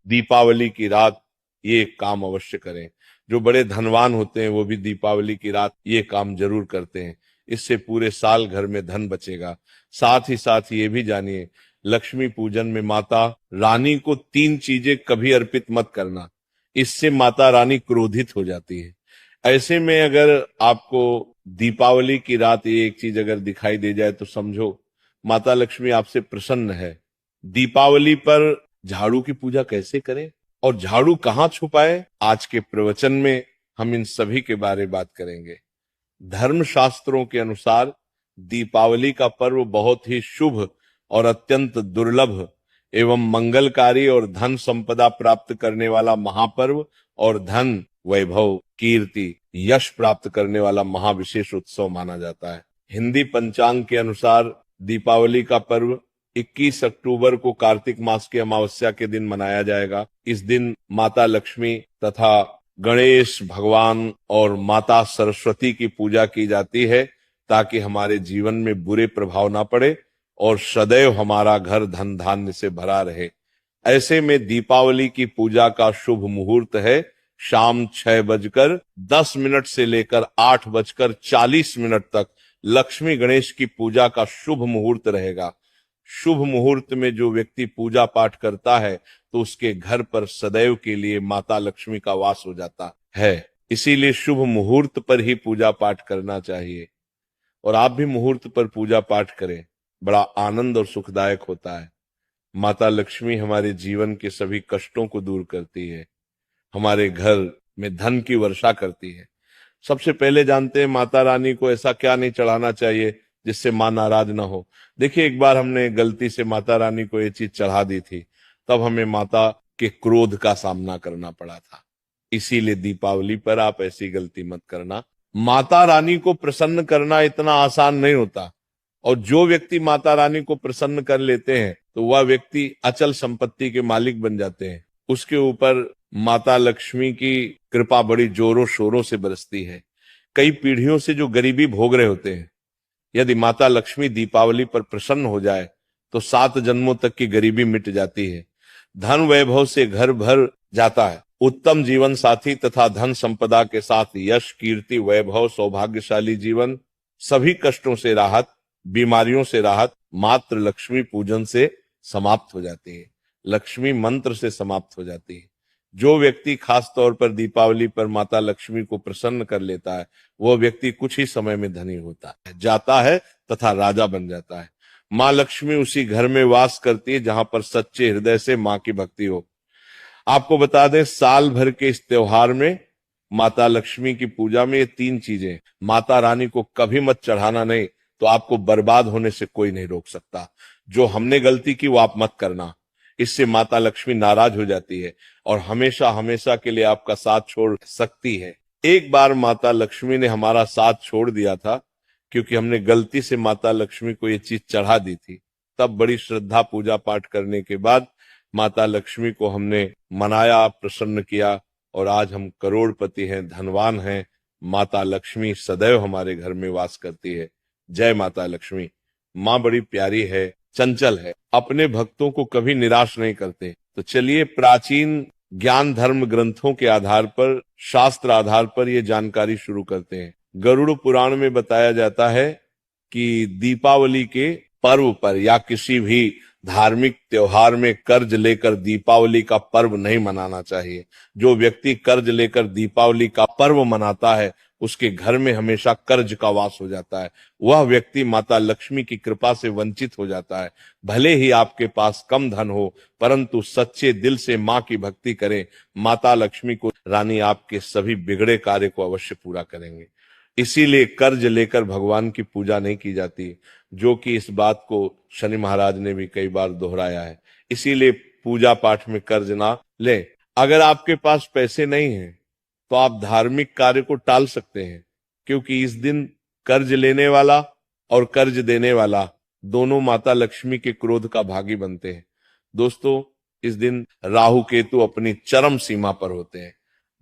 दीपावली की रात ये काम अवश्य करें। जो बड़े धनवान होते हैं वो भी दीपावली की रात ये काम जरूर करते हैं। इससे पूरे साल घर में धन बचेगा। साथ ही साथ ये भी जानिए, लक्ष्मी पूजन में माता रानी को 3 चीजें कभी अर्पित मत करना, इससे माता रानी क्रोधित हो जाती है। ऐसे में अगर आपको दीपावली की रात ये एक चीज अगर दिखाई दे जाए तो समझो माता लक्ष्मी आपसे प्रसन्न है। दीपावली पर झाड़ू की पूजा कैसे करें और झाड़ू कहाँ छुपाए, आज के प्रवचन में हम इन सभी के बारे में बात करेंगे। धर्म शास्त्रों के अनुसार दीपावली का पर्व बहुत ही शुभ और अत्यंत दुर्लभ एवं मंगलकारी और धन संपदा प्राप्त करने वाला महापर्व और धन वैभव कीर्ति यश प्राप्त करने वाला महाविशेष उत्सव माना जाता है। हिंदी पंचांग के अनुसार दीपावली का पर्व 21 अक्टूबर को कार्तिक मास की अमावस्या के दिन मनाया जाएगा। इस दिन माता लक्ष्मी तथा गणेश भगवान और माता सरस्वती की पूजा की जाती है ताकि हमारे जीवन में बुरे प्रभाव ना पड़े और सदैव हमारा घर धन धान्य से भरा रहे। ऐसे में दीपावली की पूजा का शुभ मुहूर्त है शाम 6:10 से लेकर 8:40 तक लक्ष्मी गणेश की पूजा का शुभ मुहूर्त रहेगा। शुभ मुहूर्त में जो व्यक्ति पूजा पाठ करता है तो उसके घर पर सदैव के लिए माता लक्ष्मी का वास हो जाता है। इसीलिए शुभ मुहूर्त पर ही पूजा पाठ करना चाहिए और आप भी मुहूर्त पर पूजा पाठ करें, बड़ा आनंद और सुखदायक होता है। माता लक्ष्मी हमारे जीवन के सभी कष्टों को दूर करती है, हमारे घर में धन की वर्षा करती है। सबसे पहले जानते हैं माता रानी को ऐसा क्या नहीं चढ़ाना चाहिए जिससे मां नाराज ना हो। देखिए, एक बार हमने गलती से माता रानी को ये चीज चढ़ा दी थी, तब हमें माता के क्रोध का सामना करना पड़ा था। इसीलिए दीपावली पर आप ऐसी गलती मत करना। माता रानी को प्रसन्न करना इतना आसान नहीं होता और जो व्यक्ति माता रानी को प्रसन्न कर लेते हैं तो वह व्यक्ति अचल संपत्ति के मालिक बन जाते हैं। उसके ऊपर माता लक्ष्मी की कृपा बड़ी जोरों शोरों से बरसती है। कई पीढ़ियों से जो गरीबी भोग रहे होते हैं, यदि माता लक्ष्मी दीपावली पर प्रसन्न हो जाए तो 7 जन्मों तक की गरीबी मिट जाती है। धन वैभव से घर भर जाता है। उत्तम जीवन साथी तथा धन संपदा के साथ यश कीर्ति वैभव सौभाग्यशाली जीवन, सभी कष्टों से राहत, बीमारियों से राहत मात्र लक्ष्मी पूजन से समाप्त हो जाती है, लक्ष्मी मंत्र से समाप्त हो जाती है। जो व्यक्ति खास तौर पर दीपावली पर माता लक्ष्मी को प्रसन्न कर लेता है वह व्यक्ति कुछ ही समय में धनी होता है, जाता है तथा राजा बन जाता है। माँ लक्ष्मी उसी घर में वास करती है जहां पर सच्चे हृदय से माँ की भक्ति हो। आपको बता दें, साल भर के इस त्योहार में माता लक्ष्मी की पूजा में ये 3 चीजें माता रानी को कभी मत चढ़ाना नहीं तो आपको बर्बाद होने से कोई नहीं रोक सकता। जो हमने गलती की वो आप मत करना, इससे माता लक्ष्मी नाराज हो जाती है और हमेशा हमेशा के लिए आपका साथ छोड़ सकती है। एक बार माता लक्ष्मी ने हमारा साथ छोड़ दिया था क्योंकि हमने गलती से माता लक्ष्मी को ये चीज चढ़ा दी थी। तब बड़ी श्रद्धा पूजा पाठ करने के बाद माता लक्ष्मी को हमने मनाया, प्रसन्न किया और आज हम करोड़पति हैं, धनवान हैं। माता लक्ष्मी सदैव हमारे घर में वास करती है। जय माता लक्ष्मी। माँ बड़ी प्यारी है, चंचल है, अपने भक्तों को कभी निराश नहीं करते। तो चलिए प्राचीन ज्ञान धर्म ग्रंथों के आधार पर, शास्त्र आधार पर ये जानकारी शुरू करते हैं। गरुड़ पुराण में बताया जाता है कि दीपावली के पर्व पर या किसी भी धार्मिक त्योहार में कर्ज लेकर दीपावली का पर्व नहीं मनाना चाहिए। जो व्यक्ति कर्ज लेकर दीपावली का पर्व मनाता है उसके घर में हमेशा कर्ज का वास हो जाता है। वह व्यक्ति माता लक्ष्मी की कृपा से वंचित हो जाता है। भले ही आपके पास कम धन हो परंतु सच्चे दिल से माँ की भक्ति करें, माता लक्ष्मी को रानी आपके सभी बिगड़े कार्य को अवश्य पूरा करेंगे। इसीलिए कर्ज लेकर भगवान की पूजा नहीं की जाती, जो कि इस बात को शनि महाराज ने भी कई बार दोहराया है। इसीलिए पूजा पाठ में कर्ज ना लें। अगर आपके पास पैसे नहीं हैं तो आप धार्मिक कार्य को टाल सकते हैं, क्योंकि इस दिन कर्ज लेने वाला और कर्ज देने वाला दोनों माता लक्ष्मी के क्रोध का भागी बनते हैं। दोस्तों, इस दिन राहु केतु अपनी चरम सीमा पर होते हैं।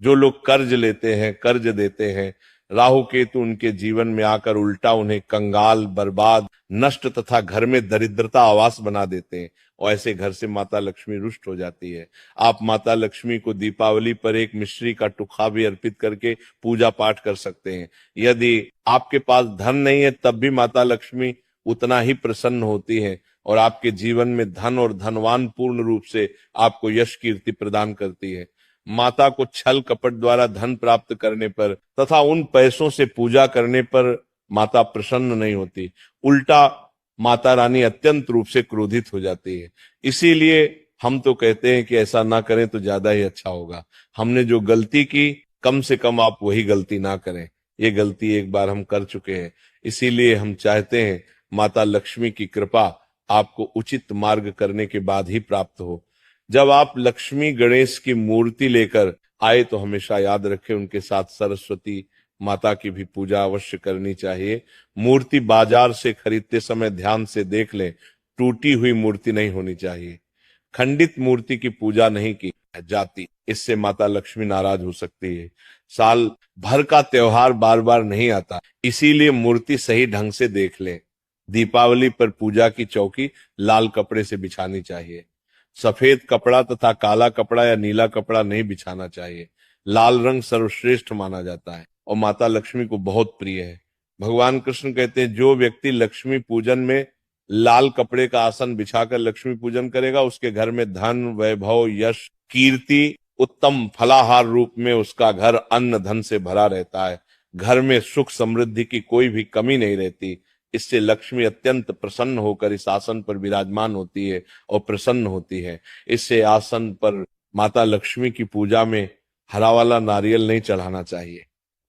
जो लोग कर्ज लेते हैं, कर्ज देते हैं, राहु केतु उनके जीवन में आकर उल्टा उन्हें कंगाल, बर्बाद, नष्ट तथा घर में दरिद्रता आवास बना देते हैं और ऐसे घर से माता लक्ष्मी रुष्ट हो जाती है। आप माता लक्ष्मी को दीपावली पर एक मिश्री का टुकड़ा भी अर्पित करके पूजा पाठ कर सकते हैं। यदि आपके पास धन नहीं है तब भी माता लक्ष्मी उतना ही प्रसन्न होती है और आपके जीवन में धन और धनवान पूर्ण रूप से आपको यश कीर्ति प्रदान करती है। माता को छल कपट द्वारा धन प्राप्त करने पर तथा उन पैसों से पूजा करने पर माता प्रसन्न नहीं होती, उल्टा माता रानी अत्यंत रूप से क्रोधित हो जाती है। इसीलिए हम तो कहते हैं कि ऐसा ना करें तो ज्यादा ही अच्छा होगा। हमने जो गलती की कम से कम आप वही गलती ना करें। ये गलती एक बार हम कर चुके हैं, इसीलिए हम चाहते हैं माता लक्ष्मी की कृपा आपको उचित मार्ग करने के बाद ही प्राप्त हो। जब आप लक्ष्मी गणेश की मूर्ति लेकर आए तो हमेशा याद रखें उनके साथ सरस्वती माता की भी पूजा अवश्य करनी चाहिए। मूर्ति बाजार से खरीदते समय ध्यान से देख लें, टूटी हुई मूर्ति नहीं होनी चाहिए। खंडित मूर्ति की पूजा नहीं की जाती, इससे माता लक्ष्मी नाराज हो सकती है। साल भर का त्योहार बार बार नहीं आता, इसीलिए मूर्ति सही ढंग से देख लें। दीपावली पर पूजा की चौकी लाल कपड़े से बिछानी चाहिए। सफेद कपड़ा तथा काला कपड़ा या नीला कपड़ा नहीं बिछाना चाहिए। लाल रंग सर्वश्रेष्ठ माना जाता है और माता लक्ष्मी को बहुत प्रिय है। भगवान कृष्ण कहते हैं जो व्यक्ति लक्ष्मी पूजन में लाल कपड़े का आसन बिछाकर लक्ष्मी पूजन करेगा उसके घर में धन वैभव यश कीर्ति उत्तम फलाहार रूप में उसका घर अन्न धन से भरा रहता है। घर में सुख समृद्धि की कोई भी कमी नहीं रहती। इससे लक्ष्मी अत्यंत प्रसन्न होकर इस आसन पर विराजमान होती है और प्रसन्न होती है। इससे आसन पर माता लक्ष्मी की पूजा में हरा वाला नारियल नहीं चढ़ाना चाहिए।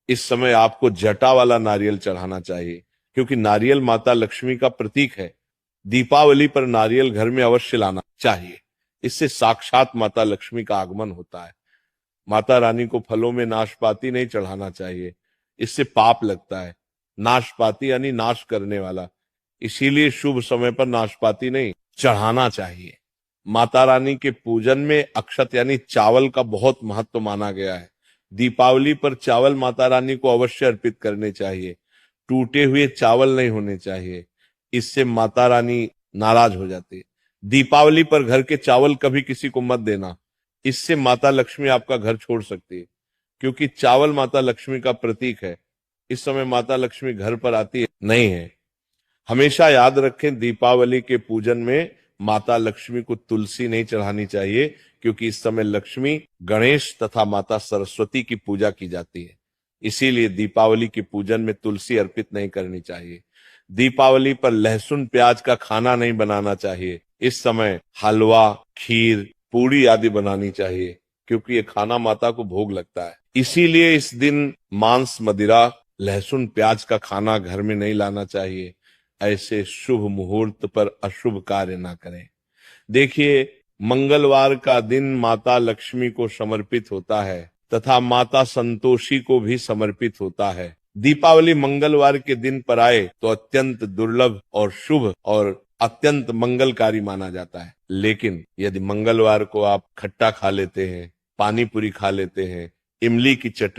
इस समय आपको जटा वाला नारियल चढ़ाना चाहिए, क्योंकि नारियल माता लक्ष्मी का प्रतीक है। दीपावली पर नारियल घर में अवश्य लाना चाहिए, इससे साक्षात माता लक्ष्मी का आगमन होता है। माता रानी को फलों में नाशपाती नहीं चढ़ाना चाहिए, इससे पाप लगता है। नाशपाती यानी नाश करने वाला, इसीलिए शुभ समय पर नाशपाती नहीं चढ़ाना चाहिए। माता रानी के पूजन में अक्षत यानी चावल का बहुत महत्व माना गया है। दीपावली पर चावल माता रानी को अवश्य अर्पित करने चाहिए। टूटे हुए चावल नहीं होने चाहिए, इससे माता रानी नाराज हो जाती है। दीपावली पर घर के चावल कभी किसी को मत देना, इससे माता लक्ष्मी आपका घर छोड़ सकती है, क्योंकि चावल माता लक्ष्मी का प्रतीक है। इस समय माता लक्ष्मी घर पर आती है नहीं है। हमेशा याद रखें दीपावली के पूजन में माता लक्ष्मी को तुलसी नहीं चढ़ानी चाहिए, क्योंकि इस समय लक्ष्मी गणेश तथा माता सरस्वती की पूजा की जाती है। इसीलिए दीपावली के पूजन में तुलसी अर्पित नहीं करनी चाहिए। दीपावली पर लहसुन प्याज का खाना नहीं बनाना चाहिए। इस समय हलवा खीर पूड़ी आदि बनानी चाहिए, क्योंकि ये खाना माता को भोग लगता है। इसीलिए इस दिन मांस मदिरा लहसुन प्याज का खाना घर में नहीं लाना चाहिए। ऐसे शुभ मुहूर्त पर अशुभ कार्य ना करें। देखिए, मंगलवार का दिन माता लक्ष्मी को समर्पित होता है तथा माता संतोषी को भी समर्पित होता है। दीपावली मंगलवार के दिन पर आए तो अत्यंत दुर्लभ और शुभ और अत्यंत मंगलकारी माना जाता है। लेकिन यदि मंगलवार को आप खट्टा खा लेते हैं, पानी पूरी खा लेते हैं, इमली की चटनी